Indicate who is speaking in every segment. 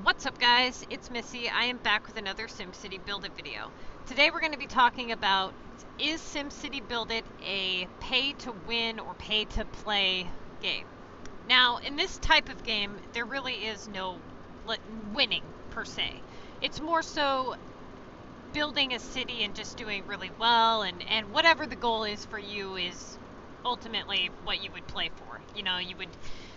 Speaker 1: What's up guys, it's Missy. I am back with another SimCity Buildit video. Today we're going to be talking about, is SimCity Buildit a pay to win or pay to play game? Now in this type of game there really is no winning per se. It's more so building a city and just doing really well, and whatever the goal is for you is ultimately what you would play for. You know,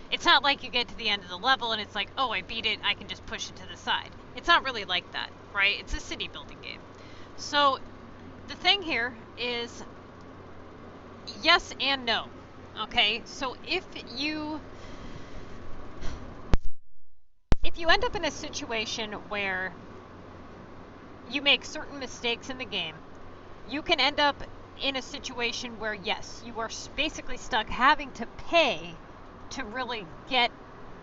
Speaker 1: it's not like you get to the end of the level and it's like, oh, I beat it, I can just push it to the side. It's not really like that, right? It's a city building game. So the thing here is yes and no. Okay, so if you end up in a situation where you make certain mistakes in the game, you can end up in a situation where, yes, you are basically stuck having to pay to really get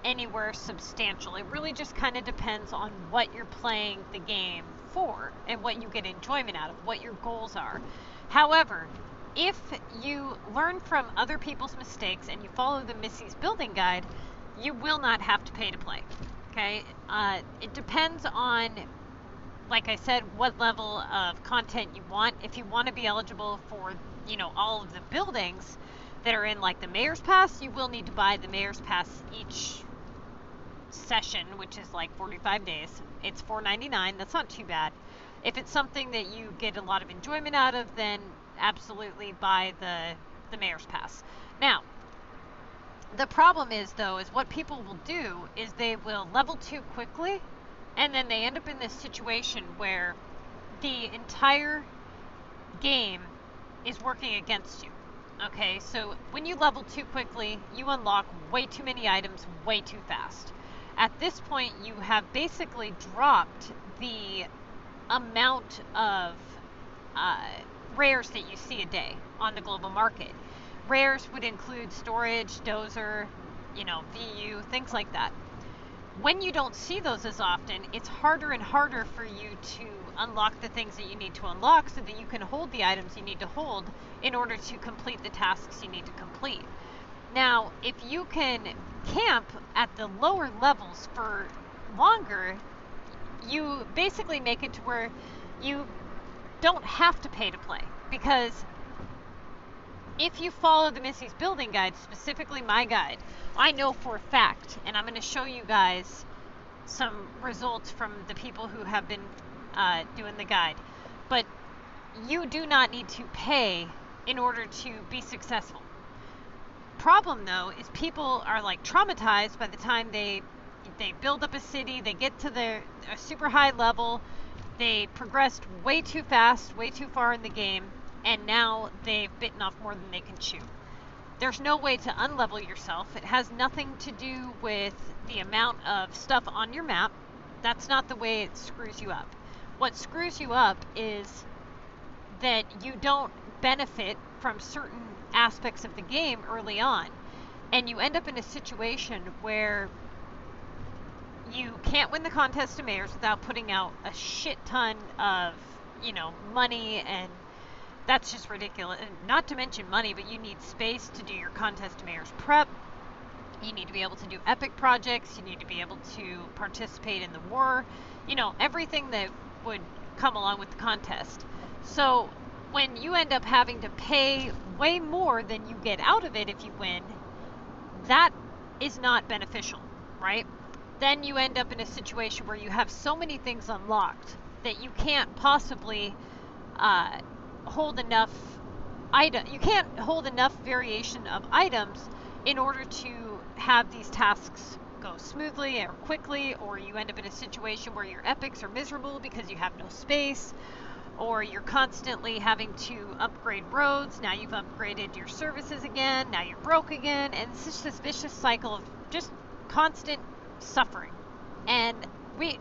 Speaker 1: anywhere substantial. It really just kind of depends on what you're playing the game for and what you get enjoyment out of, what your goals are. However, if you learn from other people's mistakes and you follow the Missy's Building Guide, you will not have to pay to play. Okay? It depends on, like I said, what level of content you want. If you want to be eligible for, you know, all of the buildings that are in like the Mayor's Pass, you will need to buy the Mayor's Pass each session, which is like 45 days. It's $4.99. That's not too bad. If it's something that you get a lot of enjoyment out of, then absolutely buy the Mayor's Pass. Now, the problem is though, is what people will do is they will level too quickly, and then they end up in this situation where the entire game is working against you. Okay, so when you level too quickly, you unlock way too many items way too fast. At this point, you have basically dropped the amount of rares that you see a day on the global market. Rares would include storage, dozer, you know, VU, things like that. When you don't see those as often, it's harder and harder for you to unlock the things that you need to unlock so that you can hold the items you need to hold in order to complete the tasks you need to complete. Now, if you can camp at the lower levels for longer, you basically make it to where you don't have to pay to play. Because if you follow the Missy's Building Guide, specifically my guide, I know for a fact, and I'm going to show you guys some results from the people who have been doing the guide, but you do not need to pay in order to be successful. Problem though is people are like traumatized by the time they build up a city, they get to a super high level, they progressed way too fast, way too far in the game, and now they've bitten off more than they can chew. There's no way to unlevel yourself. It has nothing to do with the amount of stuff on your map. That's not the way it screws you up. What screws you up is that you don't benefit from certain aspects of the game early on, and you end up in a situation where you can't win the contest of mayors without putting out a shit ton of, you know, money, and that's just ridiculous. And not to mention money, but you need space to do your contest of mayors prep. You need to be able to do epic projects. You need to be able to participate in the war. You know, everything that would come along with the contest. So when you end up having to pay way more than you get out of it if you win, that is not beneficial, right? Then you end up in a situation where you have so many things unlocked that you can't possibly hold enough you can't hold enough variation of items in order to have these tasks go smoothly or quickly, or you end up in a situation where your epics are miserable because you have no space, or you're constantly having to upgrade roads. Now you've upgraded your services again, now you're broke again, and it's just this vicious cycle of just constant suffering. And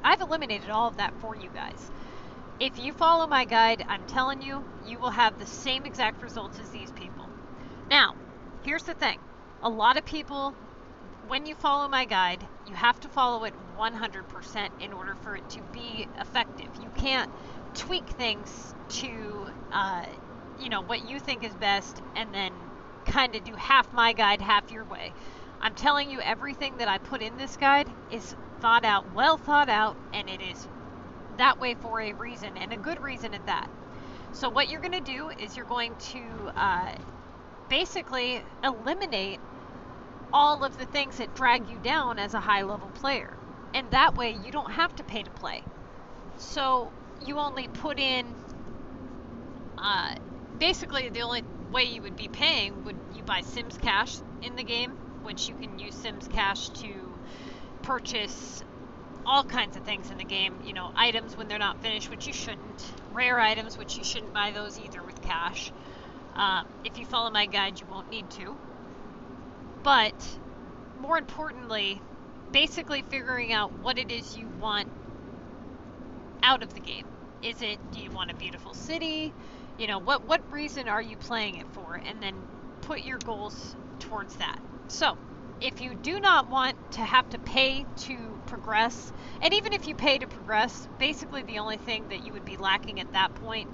Speaker 1: I've eliminated all of that for you guys. If you follow my guide, I'm telling you, you will have the same exact results as these people. Now, here's the thing. A lot of people, when you follow my guide, you have to follow it 100% in order for it to be effective. You can't tweak things to, you know, what you think is best and then kind of do half my guide, half your way. I'm telling you, everything that I put in this guide is thought out, well thought out, and it is that way for a reason, and a good reason at that. So what you're going to do is you're going to basically eliminate all of the things that drag you down as a high-level player. And that way you don't have to pay to play. So you only put in, basically the only way you would be paying would you buy Sims Cash in the game, which you can use Sims Cash to purchase all kinds of things in the game. You know, items when they're not finished, which you shouldn't. Rare items, which you shouldn't buy those either with cash. If you follow my guide, you won't need to. But more importantly, basically figuring out what it is you want out of the game. Is it, do you want a beautiful city? You know, what reason are you playing it for? And then put your goals towards that. So if you do not want to have to pay to progress, and even if you pay to progress, basically the only thing that you would be lacking at that point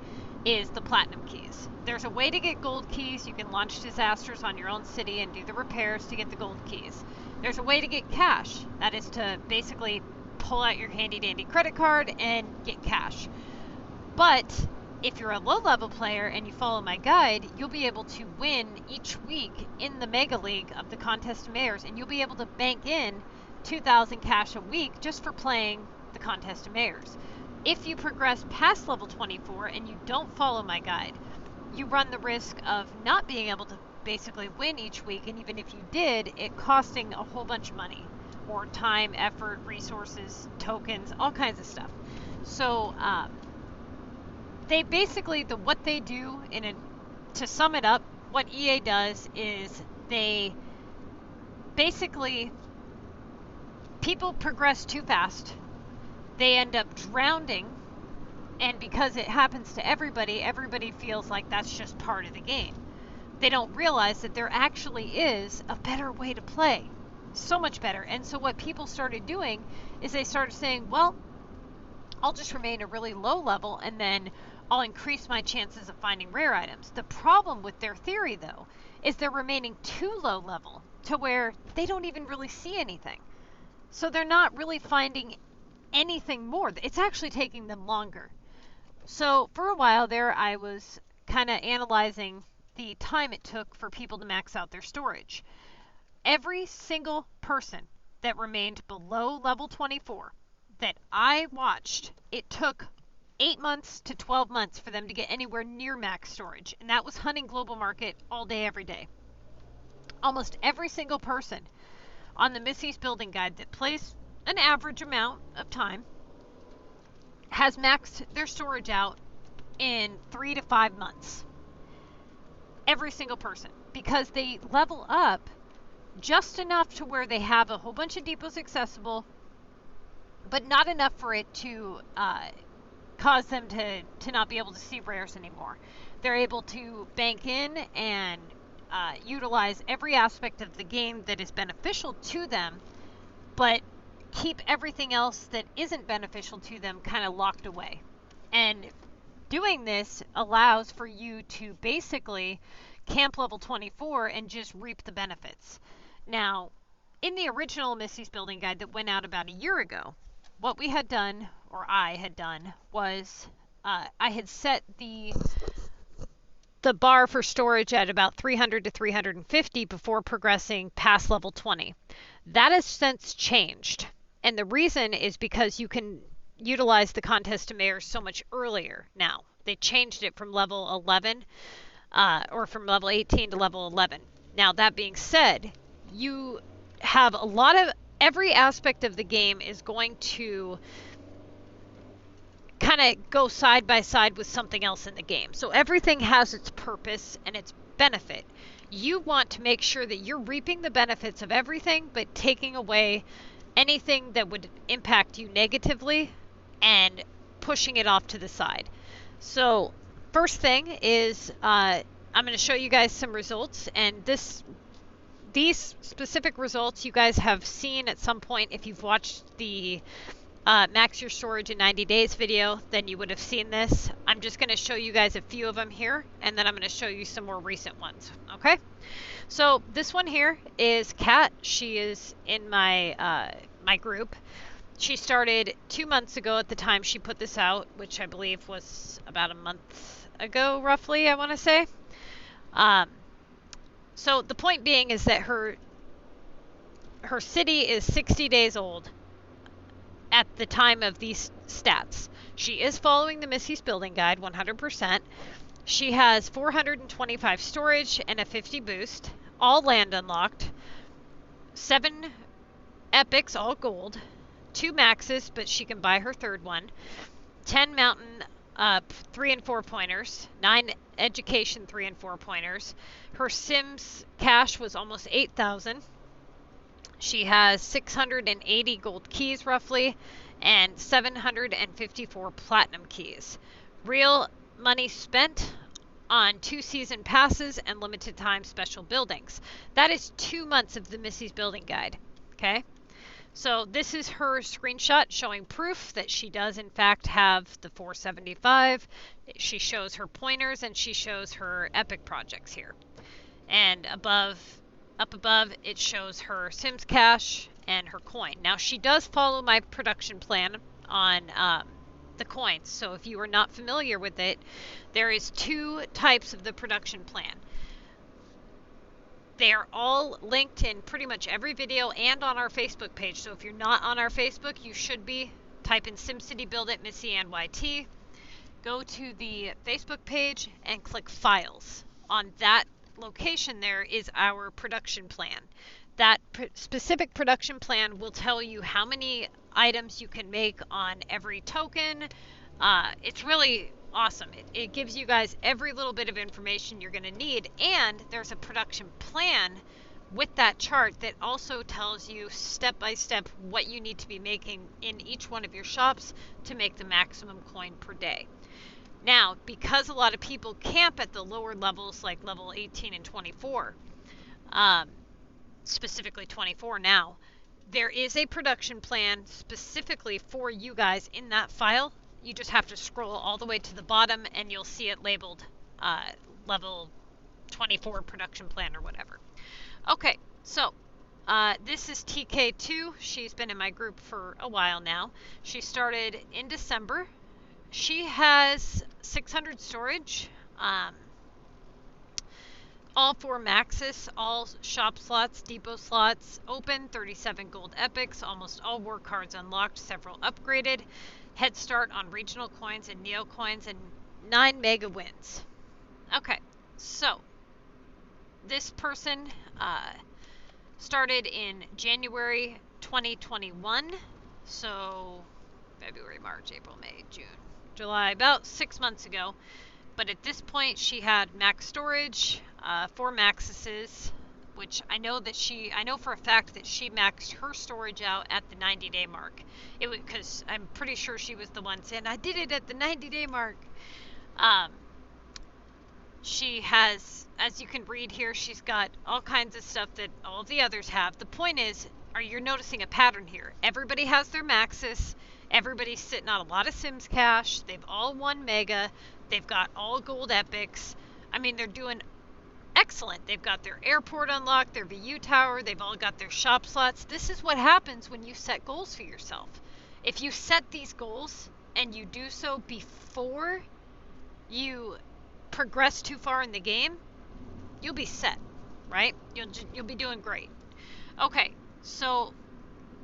Speaker 1: is the platinum keys. There's a way to get gold keys. You can launch disasters on your own city and do the repairs to get the gold keys. There's a way to get cash. That is to basically pull out your handy dandy credit card and get cash. But if you're a low level player and you follow my guide, you'll be able to win each week in the Mega League of the Contest of Mayors, and you'll be able to bank in 2,000 cash a week just for playing the Contest of Mayors. If you progress past level 24 and you don't follow my guide, you run the risk of not being able to basically win each week, and even if you did, it costing a whole bunch of money, or time, effort, resources, tokens, all kinds of stuff. So they basically, what they do, to sum it up, what EA does is they basically, people progress too fast. They end up drowning, and because it happens to everybody, everybody feels like that's just part of the game. They don't realize that there actually is a better way to play. So much better. And so what people started doing is they started saying, well, I'll just remain a really low level and then I'll increase my chances of finding rare items. The problem with their theory, though, is they're remaining too low level to where they don't even really see anything. So they're not really finding anything more. It's actually taking them longer. So for a while there, I was kind of analyzing the time it took for people to max out their storage. Every single person that remained below level 24 that I watched, it took 8 months to 12 months for them to get anywhere near max storage. And that was hunting global market all day, every day. Almost every single person on the Missy's Building Guide that plays an average amount of time has maxed their storage out in 3 to 5 months. Every single person. Because they level up just enough to where they have a whole bunch of depots accessible, but not enough for it to cause them to not be able to see rares anymore. They're able to bank in and utilize every aspect of the game that is beneficial to them, but keep everything else that isn't beneficial to them kind of locked away. And doing this allows for you to basically camp level 24 and just reap the benefits. Now, in the original Missy's Building Guide that went out about a year ago, what we had done, or I had done, was I had set the bar for storage at about 300 to 350 before progressing past level 20. That has since changed. And the reason is because you can utilize the Contest of Mayors so much earlier now. They changed it from level 11, or from level 18 to level 11. Now, that being said, you have a lot of, every aspect of the game is going to kind of go side by side with something else in the game. So everything has its purpose and its benefit. You want to make sure that you're reaping the benefits of everything, but taking away anything that would impact you negatively and pushing it off to the side. So first thing is I'm going to show you guys some results, and these specific results you guys have seen at some point. If you've watched the Max Your Storage in 90 Days video, then you would have seen this. I'm just going to show you guys a few of them here, and then I'm going to show you some more recent ones. Okay, so this one here is Kat. She is in my my group, She started 2 months ago at the time she put this out, which I believe was about a month ago, roughly, I want to say. So the point being is that her city is 60 days old at the time of these stats. She is following the Missy's Building Guide 100%. She has 425 storage and a 50 boost, all land unlocked, 7 epics, all gold, 2 maxes, but she can buy her third one, 10 mountain 3 and 4 pointers, 9 education 3 and 4 pointers. Her Sims cash was almost 8,000. She has 680 gold keys roughly and 754 platinum keys. Real money spent on 2 season passes and limited time special buildings. That is 2 months of the Missy's Building Guide. Okay? So this is her screenshot showing proof that she does in fact have the 475. She shows her pointers and she shows her epic projects here. And up above it shows her Sims cash and her coin. Now she does follow my production plan on the coins. So if you are not familiar with it, there is 2 types of the production plan. They are all linked in pretty much every video and on our Facebook page. So if you're not on our Facebook, you should be. Type in SimCity Buildit MissyAnne Go to the Facebook page and click Files. On that location there is our production plan. That specific production plan will tell you how many items you can make on every token. It's really awesome. It gives you guys every little bit of information you're going to need, and there's a production plan with that chart that also tells you step by step what you need to be making in each one of your shops to make the maximum coin per day. Now, because a lot of people camp at the lower levels like level 18 and 24, specifically 24 now, there is a production plan specifically for you guys in that file. You just have to scroll all the way to the bottom and you'll see it labeled level 24 production plan or whatever. Okay, so this is TK2. She's been in my group for a while now. She started in December. She has 600 storage, all 4 maxes, all shop slots, depot slots open, 37 gold epics, almost all war cards unlocked, several upgraded, head start on regional coins and neo coins, and 9 mega wins. Okay, so this person started in January 2021, so February, March, April, May, June, July, about 6 months ago. But at this point she had max storage, 4 maxes, which I know for a fact that she maxed her storage out at the 90-day mark. It was because I'm pretty sure she was the one saying, I did it at the 90-day mark. She has, as you can read here, she's got all kinds of stuff that all the others have. The point is, you're noticing a pattern here. Everybody has their maxes. Everybody's sitting on a lot of Sims cash. They've all won mega. They've got all gold epics. I mean, they're doing excellent. They've got their airport unlocked, their VU tower. They've all got their shop slots. This is what happens when you set goals for yourself. If you set these goals and you do so before you progress too far in the game, you'll be set, right? You'll be doing great. Okay, so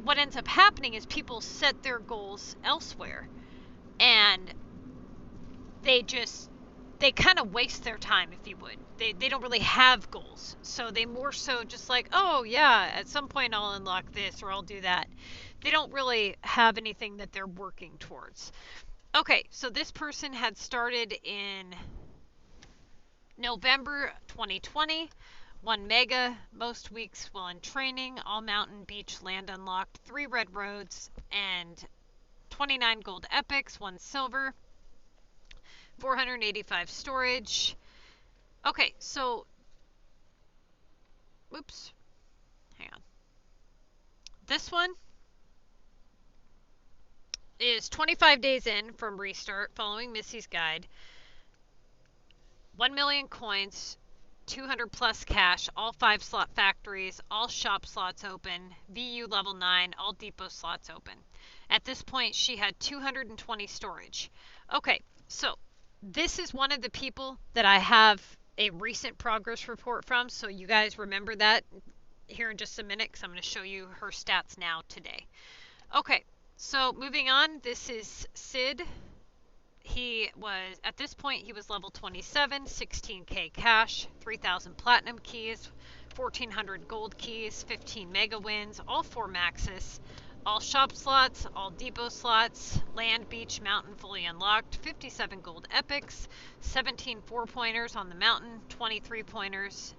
Speaker 1: what ends up happening is people set their goals elsewhere, and they kind of waste their time, if you would. They don't really have goals, so they more so just like, oh yeah, at some point I'll unlock this or I'll do that. They don't really have anything that they're working towards. Okay, so this person had started in November 2020, 1 mega, most weeks while in training, all mountain, beach, land unlocked, 3 red roads, and 29 gold epics, 1 silver, 485 storage. Okay, so, oops, hang on. This one is 25 days in from restart, following Missy's guide. 1 million coins, 200 plus cash, all 5 slot factories, all shop slots open, VU level 9, all depot slots open. At this point, she had 220 storage. Okay, so this is one of the people that I have a recent progress report from, so you guys remember that here in just a minute because I'm going to show you her stats now today. Okay, so moving on, this is Sid. He was, at this point, he was level 27, 16k cash, 3,000 platinum keys, 1,400 gold keys, 15 mega wins, all 4 maxes, all shop slots, all depot slots, land, beach, mountain fully unlocked, 57 gold epics, 17 4-pointers on the mountain, 23 pointers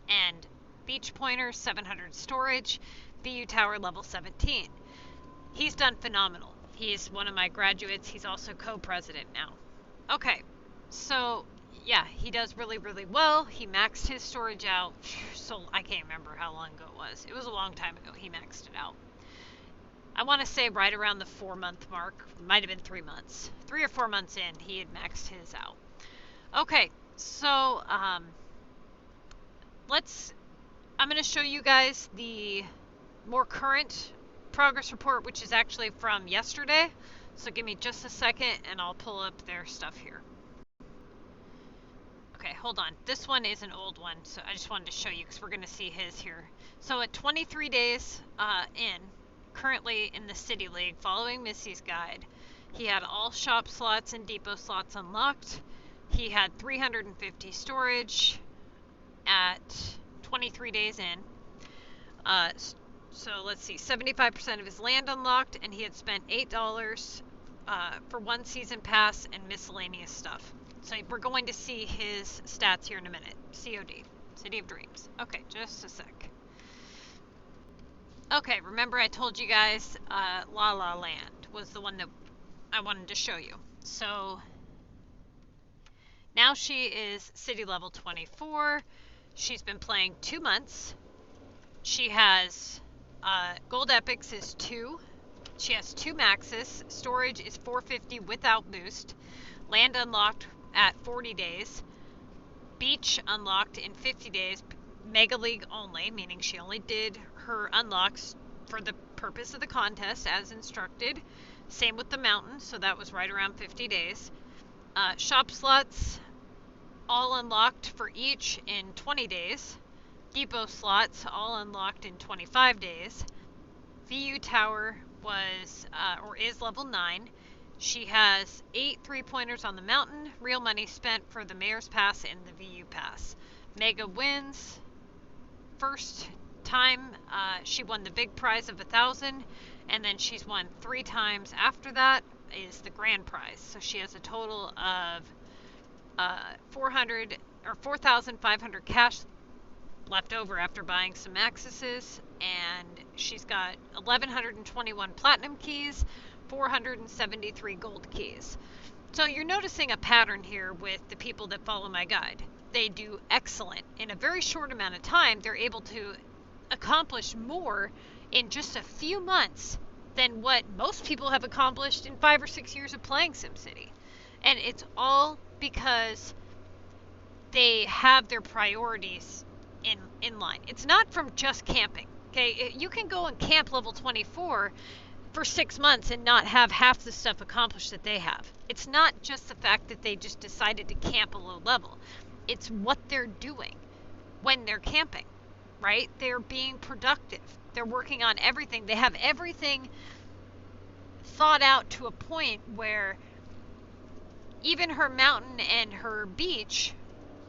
Speaker 1: and beach pointers, 700 storage, VU tower level 17. He's done phenomenal. He's one of my graduates. He's also co-president now. Okay, so yeah, he does really, really well. He maxed his storage out. So I can't remember how long ago it was. It was a long time ago he maxed it out. I want to say right around the 4-month mark. Might have been 3 months. 3 or 4 months in, he had maxed his out. Okay, so I'm going to show you guys the more current progress report, which is actually from yesterday. So give me just a second and I'll pull up their stuff here. Okay, hold on. This one is an old one, so I just wanted to show you because we're going to see his here. So at 23 days currently in the City League, following Missy's guide, he had all shop slots and depot slots unlocked. He had 350 storage at 23 days in. So let's see, 75% of his land unlocked, and he had spent $8 for 1 season pass and miscellaneous stuff. So we're going to see his stats here in a minute. COD, City of Dreams. Okay, just a sec. Okay, remember I told you guys Lalaland was the one that I wanted to show you. So now she is city level 24. She's been playing 2 months. She has gold epics is 2. She has 2 maxes. Storage is 450 without boost. Land unlocked at 40 days. Beach unlocked in 50 days. Mega League only, meaning she only did her unlocks for the purpose of the contest as instructed. Same with the mountain, so that was right around 50 days. Shop slots all unlocked for each in 20 days. Depot slots all unlocked in 25 days. VU tower was or is level 9. She has 8 3-pointers on the mountain. Real money spent for the Mayor's Pass and the VU Pass. Mega wins. First time she won the big prize of 1,000, and then she's won 3 times after that is the grand prize. So she has a total of 4,500 cash left over after buying some accesses, and she's got 1,121 platinum keys, 473 gold keys. So you're noticing a pattern here with the people that follow my guide. They do excellent. In a very short amount of time, they're able to accomplish more in just a few months than what most people have accomplished in 5 or 6 years of playing SimCity. And it's all because they have their priorities in line. It's not from just camping. Okay, you can go and camp level 24 for 6 months and not have half the stuff accomplished that they have. It's not just the fact that they just decided to camp a low level. It's what they're doing when they're camping, right? They're being productive. They're working on everything. They have everything thought out to a point where even her mountain and her beach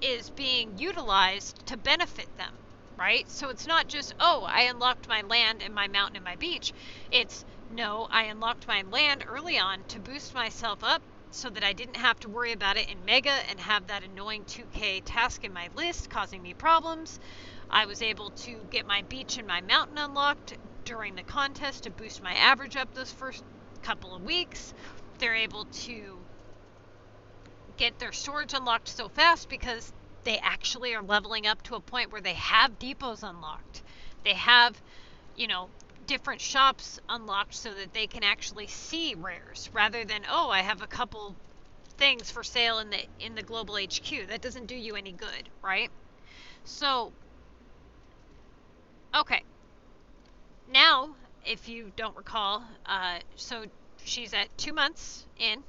Speaker 1: is being utilized to benefit them, right? So it's not just, oh, I unlocked my land and my mountain and my beach. It's, no, I unlocked my land early on to boost myself up so that I didn't have to worry about it in Mega and have that annoying 2K task in my list causing me problems. I was able to get my beach and my mountain unlocked during the contest to boost my average up those first couple of weeks. They're able to get their storage unlocked so fast because they actually are leveling up to a point where they have depots unlocked. They have, you know, different shops unlocked so that they can actually see rares rather than, oh, I have a couple things for sale in the global HQ. That doesn't do you any good, right? So, okay. Now, if you don't recall, so she's at 2 months in.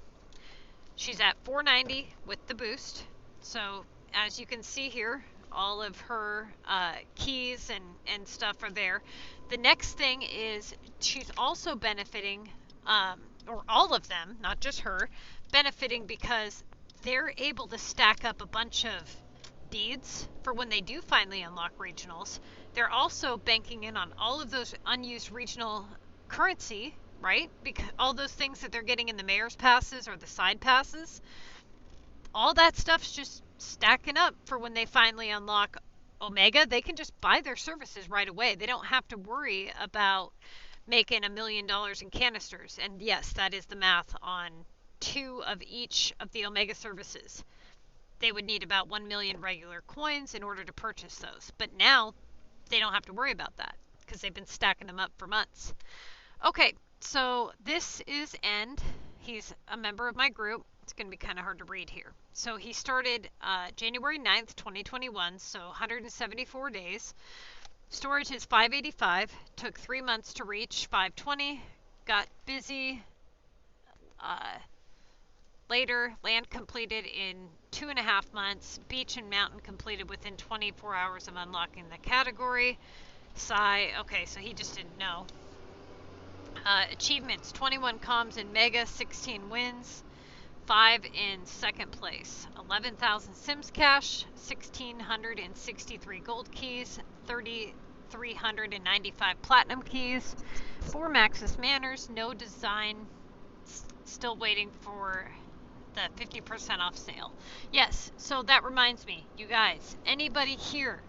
Speaker 1: She's at 490 with the boost. So, as you can see here, all of her keys and stuff are there. The next thing is she's also benefiting, or all of them, not just her, benefiting because they're able to stack up a bunch of beads for when they do finally unlock regionals. They're also banking in on all of those unused regional currency, right? Because all those things that they're getting in the mayor's passes or the side passes, all that stuff's just stacking up for when they finally unlock Omega. They can just buy their services right away. They don't have to worry about making $1 million in canisters. And yes, that is the math on 2 of each of the Omega services. They would need about 1 million regular coins in order to purchase those. But now they don't have to worry about that because they've been stacking them up for months. Okay, so this is End. He's a member of my group. It's going to be kind of hard to read here. So he started January 9th, 2021, so 174 days. Storage is 585. Took 3 months to reach 520. Got busy. Later, land completed in 2.5 months. Beach and mountain completed within 24 hours of unlocking the category. Sigh. Okay, so he just didn't know. Achievements: 21 comms in Mega, 16 wins, 5 in second place, 11,000 Sims cash, 1,663 gold keys, 3,395 platinum keys, 4 Maxis Manors, no design, still waiting for the 50% off sale. Yes, so that reminds me, you guys, anybody here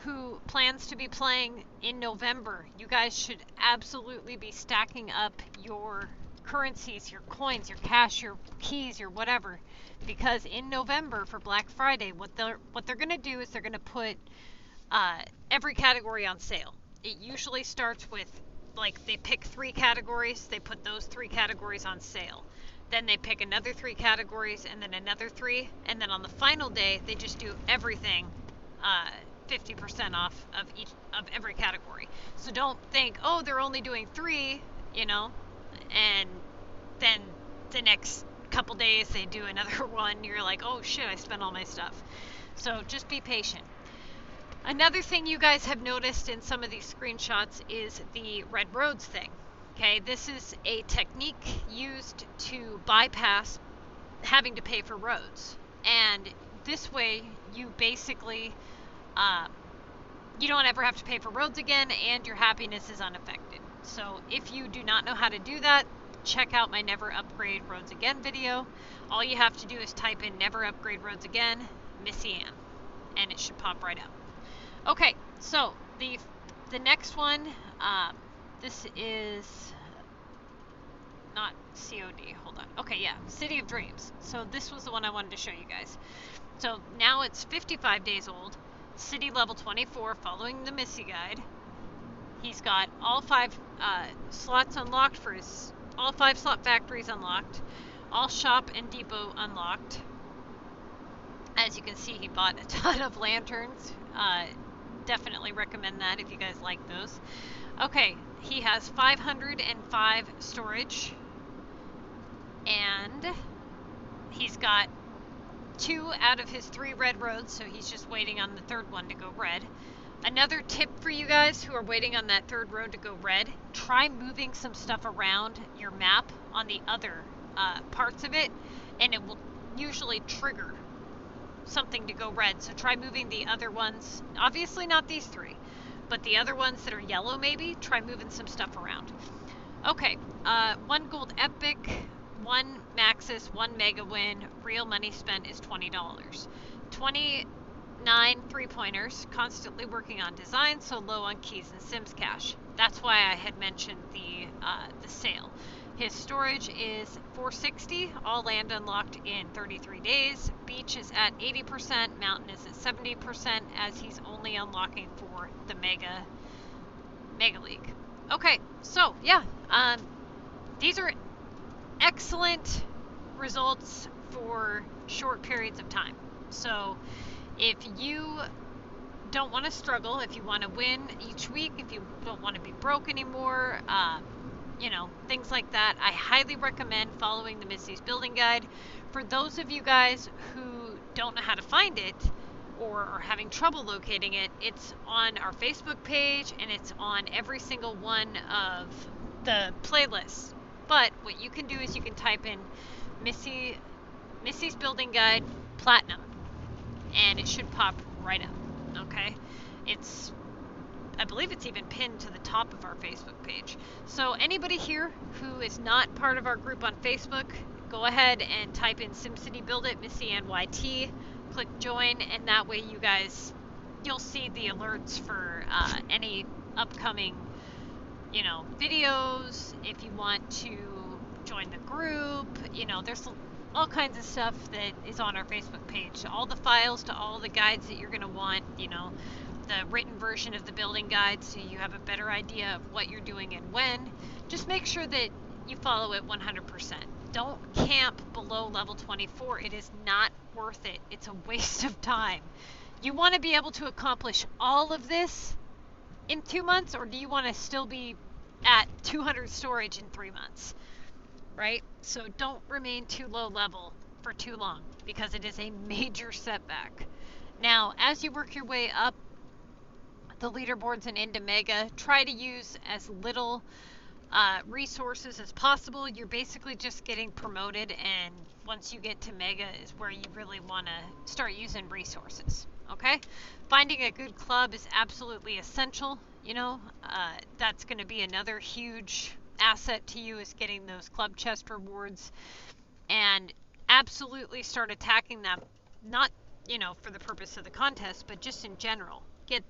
Speaker 1: who plans to be playing in November, you guys should absolutely be stacking up your currencies, your coins, your cash, your keys, your whatever, because in November for Black Friday, what they're going to do is they're going to put every category on sale. It usually starts with, like, they pick 3 categories, they put those 3 categories on sale. Then they pick another 3 categories, and then another 3, and then on the final day, they just do everything 50% off of every category. So don't think, oh, they're only doing 3, and then the next couple days they do another one. You're like, oh shit, I spent all my stuff. So just be patient. Another thing you guys have noticed in some of these screenshots is the red roads thing. Okay, this is a technique used to bypass having to pay for roads. And this way, you basically, you don't ever have to pay for roads again, and your happiness is unaffected. So if you do not know how to do that, check out my Never Upgrade Roads Again video. All you have to do is type in Never Upgrade Roads Again, MissyAnne, and it should pop right up. Okay, so the next one, this is not COD, hold on. Okay, yeah, City of Dreams. So this was the one I wanted to show you guys. So now it's 55 days old, city level 24, following the Missy guide. He's got all 5 slots unlocked for his, all 5 slot factories unlocked, all shop and depot unlocked. As you can see, he bought a ton of lanterns. Definitely recommend that if you guys like those. Okay, he has 505 storage, and he's got 2 out of his 3 red roads, so he's just waiting on the 3rd one to go red. Another tip for you guys who are waiting on that 3rd road to go red, try moving some stuff around your map on the other parts of it, and it will usually trigger something to go red. So try moving the other ones, obviously not these 3, but the other ones that are yellow, maybe try moving some stuff around. Okay, 1 gold epic, 1 Maxis, 1 mega win. Real money spent is $20. 29 3-pointers, constantly working on design, so low on keys and Sims cash. That's why I had mentioned the sale. His storage is 460, all land unlocked in 33 days. Beach is at 80%, mountain is at 70%, as he's only unlocking for the Mega League. Okay, so yeah, these are excellent results for short periods of time. So If you don't want to struggle, if you want to win each week, if you don't want to be broke anymore, things like that, I highly recommend following the Missy's Building Guide. For those of you guys who don't know how to find it or are having trouble locating it, it's on our Facebook page and it's on every single one of the playlists. But what you can do is you can type in Missy's Building Guide Platinum and it should pop right up. Okay? I believe it's even pinned to the top of our Facebook page. So anybody here who is not part of our group on Facebook, go ahead and type in SimCity Buildit, MissyAnne, click join, and that way you'll see the alerts for any upcoming, videos. If you want to join the group, there's all kinds of stuff that is on our Facebook page. All the files to all the guides that you're going to want, the written version of the building guide so you have a better idea of what you're doing and when. Just make sure that you follow it 100%. Don't camp below level 24. It is not worth it. It's a waste of time. You want to be able to accomplish all of this in 2 months, or do you want to still be at 200 storage in 3 months? Right? So don't remain too low level for too long because it is a major setback. Now, as you work your way up the leaderboards and into Mega, try to use as little resources as possible. You're basically just getting promoted, and once you get to Mega is where you really want to start using resources. Okay? Finding a good club is absolutely essential. That's going to be another huge asset to you, is getting those club chest rewards, and absolutely start attacking them. Not, for the purpose of the contest, but just in general. Get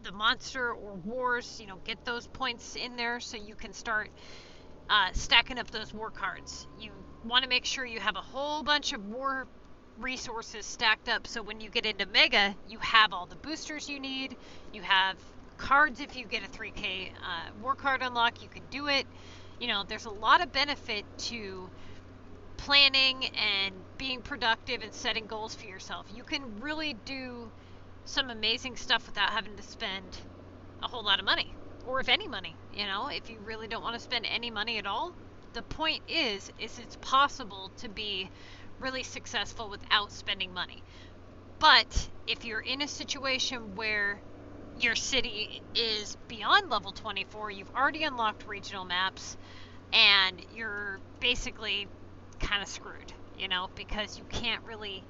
Speaker 1: the monster or wars, get those points in there so you can start stacking up those war cards. You want to make sure you have a whole bunch of war resources stacked up so when you get into Mega, you have all the boosters you need. You have cards. If you get a 3k war card unlock, you can do it. There's a lot of benefit to planning and being productive and setting goals for yourself. You can really do some amazing stuff without having to spend a whole lot of money, or if any money. If you really don't want to spend any money at all, the point is it's possible to be really successful without spending money. But if you're in a situation where your city is beyond level 24, you've already unlocked regional maps, and you're basically kind of screwed, because you can't really...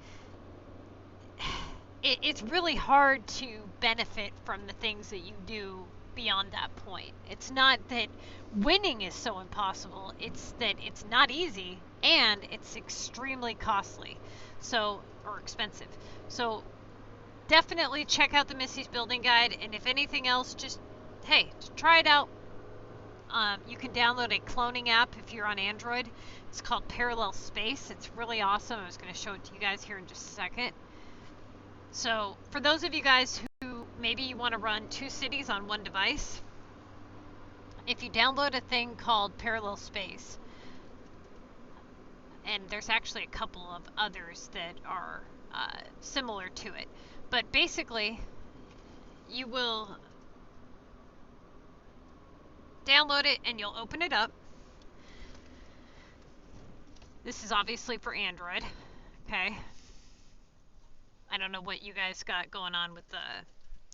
Speaker 1: It's really hard to benefit from the things that you do beyond that point. It's not that winning is so impossible, it's that it's not easy, and it's extremely costly, or expensive. So definitely check out the Missy's Building Guide, and if anything else, just try it out. You can download a cloning app if you're on Android. It's called Parallel Space. It's really awesome. I was going to show it to you guys here in just a second. So for those of you guys who maybe you want to run 2 cities on 1 device, if you download a thing called Parallel Space, and there's actually a couple of others that are similar to it, but basically you will download it and you'll open it up. This is obviously for Android, okay? I don't know what you guys got going on with the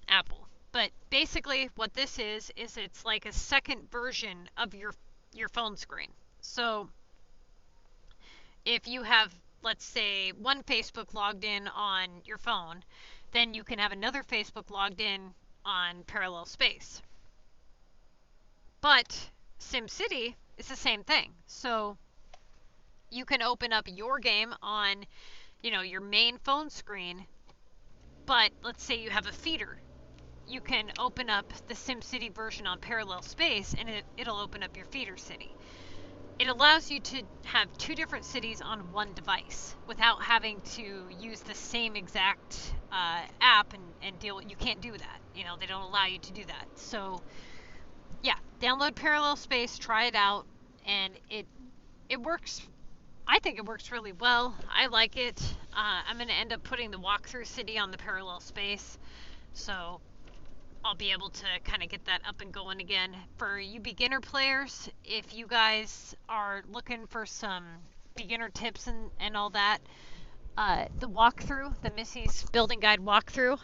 Speaker 1: Apple, but basically what this is it's like a second version of your phone screen. So if you have, let's say, one Facebook logged in on your phone, then you can have another Facebook logged in on Parallel Space. But SimCity is the same thing. So you can open up your game on, your main phone screen, but let's say you have a feeder. You can open up the SimCity version on Parallel Space, and it'll open up your feeder city. It allows you to have 2 different cities on 1 device without having to use the same exact app and deal with. You can't do that. They don't allow you to do that. So yeah, download Parallel Space, try it out, and it works I think it works really well. I like it. I'm going to end up putting the walkthrough city on the parallel space, so I'll be able to kind of get that up and going again. For you beginner players, if you guys are looking for some beginner tips and all that, the walkthrough, the Missy's Building Guide walkthrough,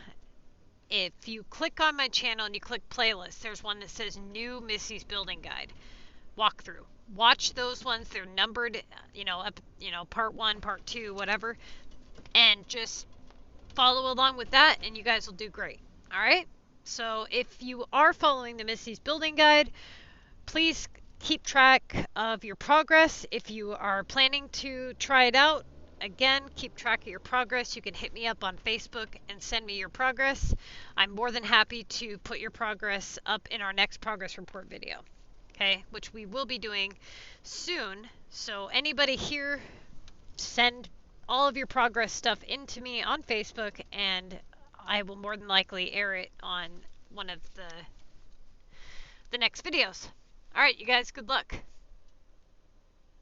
Speaker 1: if you click on my channel and you click playlist, there's one that says New Missy's Building Guide walkthrough. Watch those ones. They're numbered, part 1, part 2, whatever. And just follow along with that and you guys will do great. All right? So if you are following the Missy's Building Guide, please keep track of your progress. If you are planning to try it out, again, keep track of your progress. You can hit me up on Facebook and send me your progress. I'm more than happy to put your progress up in our next progress report video, okay, which we will be doing soon. So anybody here, send all of your progress stuff into me on Facebook, and I will more than likely air it on one of the next videos. All right, you guys, good luck.